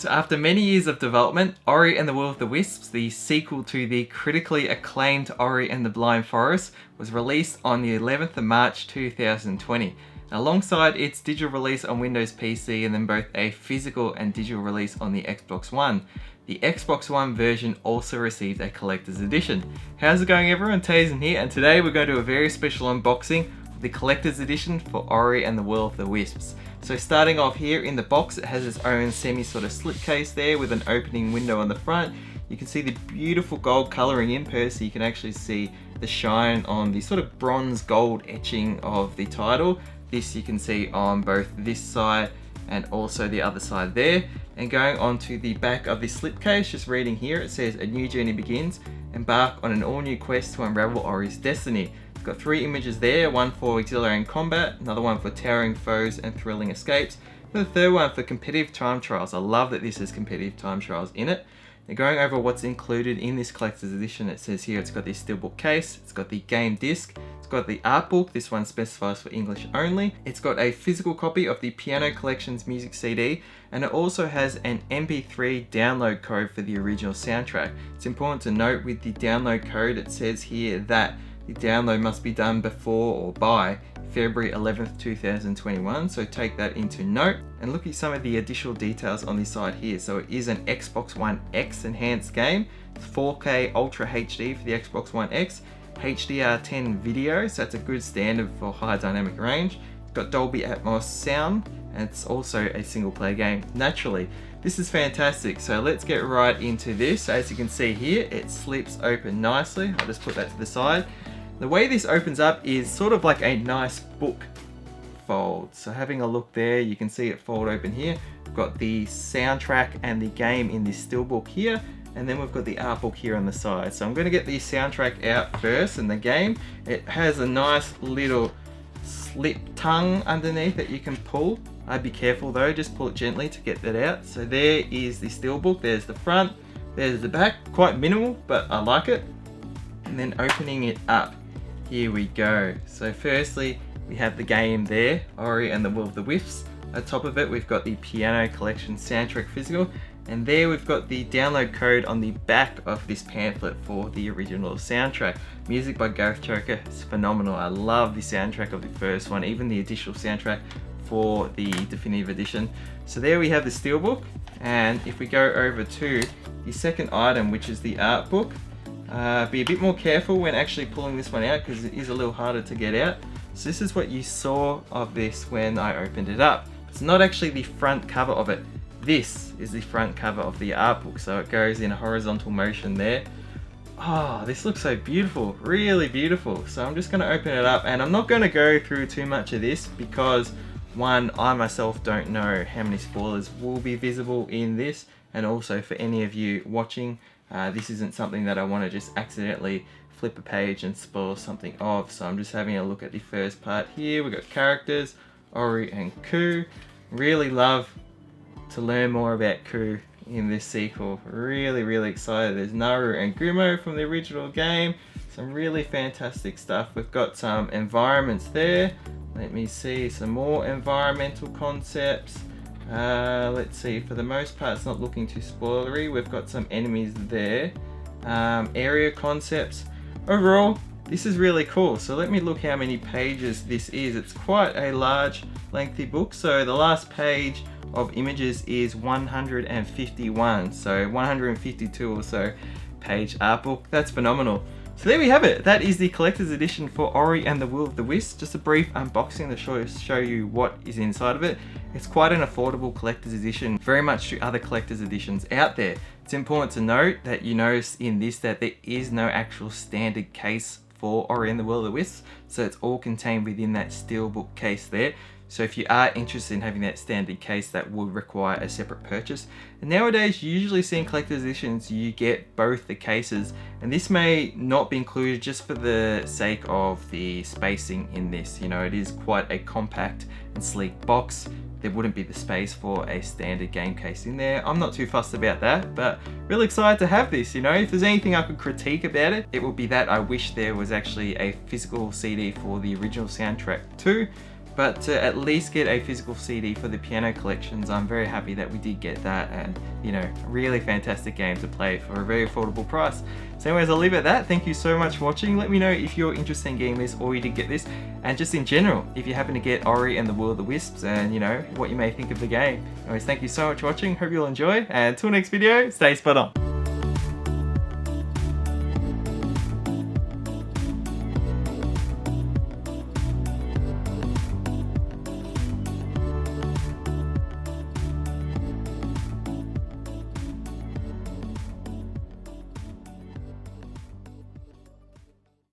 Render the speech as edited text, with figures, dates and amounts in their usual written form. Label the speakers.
Speaker 1: So after many years of development, Ori and the Will of the Wisps, the sequel to the critically acclaimed Ori and the Blind Forest, was released on the 11th of March 2020. Alongside its digital release on Windows PC and then both a physical and digital release on the Xbox One. The Xbox One version also received a collector's edition. How's it going everyone? Tazen here, and today we're going to do a very special unboxing of the collector's edition for Ori and the Will of the Wisps. So starting off here in the box, it has its own semi sort of slipcase there with an opening window on the front. You can see the beautiful gold colouring in here, so you can actually see the shine on the sort of bronze gold etching of the title. This you can see on both this side and also the other side there. And going on to the back of this slipcase, just reading here, it says, "A new journey begins. Embark on an all-new quest to unravel Ori's destiny." It's got 3 images there, one for exhilarating combat, another one for towering foes and thrilling escapes, and the third one for competitive time trials. I love that this has competitive time trials in it. And going over what's included in this collector's edition, it says here it's got the steelbook case, it's got the game disc, it's got the art book, this one specifies for English only, it's got a physical copy of the Piano Collections music CD, and it also has an MP3 download code for the original soundtrack. It's important to note with the download code, it says here that the download must be done before or by February 11th, 2021, so take that into note. And look at some of the additional details on this side here. So it is an Xbox One X enhanced game, it's 4K Ultra HD for the Xbox One X, HDR10 video, so that's a good standard for high dynamic range. It's got Dolby Atmos sound, and it's also a single player game, naturally. This is fantastic, so let's get right into this. As you can see here, it slips open nicely. I'll just put that to the side. The way this opens up is sort of like a nice book fold. So having a look there, you can see it fold open here. We've got the soundtrack and the game in this steelbook here, and then we've got the art book here on the side. So I'm going to get the soundtrack out first and the game. It has a nice little slip tongue underneath that you can pull. I'd be careful though, just pull it gently to get that out. So there is the steelbook, there's the front, there's the back, quite minimal, but I like it. And then opening it up, here we go. So firstly, we have the game there, Ori and the Will of the Wisps. On top of it, we've got the Piano Collection soundtrack physical, and there we've got the download code on the back of this pamphlet for the original soundtrack. Music by Gareth Choker is phenomenal. I love the soundtrack of the first one, even the additional soundtrack for the definitive edition. So there we have the steelbook, and if we go over to the second item, which is the art book, be a bit more careful when actually pulling this one out because it is a little harder to get out. So this is what you saw of this when I opened it up. It's not actually the front cover of it. This is the front cover of the art book, so it goes in a horizontal motion there. Oh, this looks so beautiful, really beautiful. So I'm just going to open it up, and I'm not going to go through too much of this because one, I myself don't know how many spoilers will be visible in this, and also for any of you watching, this isn't something that I want to just accidentally flip a page and spoil something of. So I'm just having a look at the first part here. We've got characters, Ori and Ku. Really love to learn more about Ku in this sequel. Really excited. There's Naru and Gumo from the original game. Some really fantastic stuff. We've got some environments there. Let me see, some more environmental concepts. Let's see, for the most part it's not looking too spoilery. We've got some enemies there. Area concepts. Overall, this is really cool. So let me look how many pages this is. It's quite a large, lengthy book. So the last page of images is 151. So 152 or so page art book. That's phenomenal. So there we have it. That is the collector's edition for Ori and the Will of the Wisps. Just a brief unboxing to show you what is inside of it. It's quite an affordable collector's edition, very much to other collector's editions out there. It's important to note that you notice in this that there is no actual standard case for Ori and the Will of the Wisps, so it's all contained within that steelbook case there. So if you are interested in having that standard case, that would require a separate purchase. And nowadays, you usually see in collector's editions, you get both the cases. And this may not be included just for the sake of the spacing in this. You know, it is quite a compact and sleek box. There wouldn't be the space for a standard game case in there. I'm not too fussed about that, but really excited to have this. You know, if there's anything I could critique about it, it would be that I wish there was actually a physical CD for the original soundtrack too. but to at least get a physical CD for the piano collections, I'm very happy that we did get that, and you know, really fantastic game to play for a very affordable price. So anyways, I'll leave it at that. Thank you so much for watching. Let me know if you're interested in getting this or you did get this, and just in general, if you happen to get Ori and the Will of the Wisps, and you know, what you may think of the game. Anyways, thank you so much for watching. Hope you'll enjoy, and until next video, stay spot on.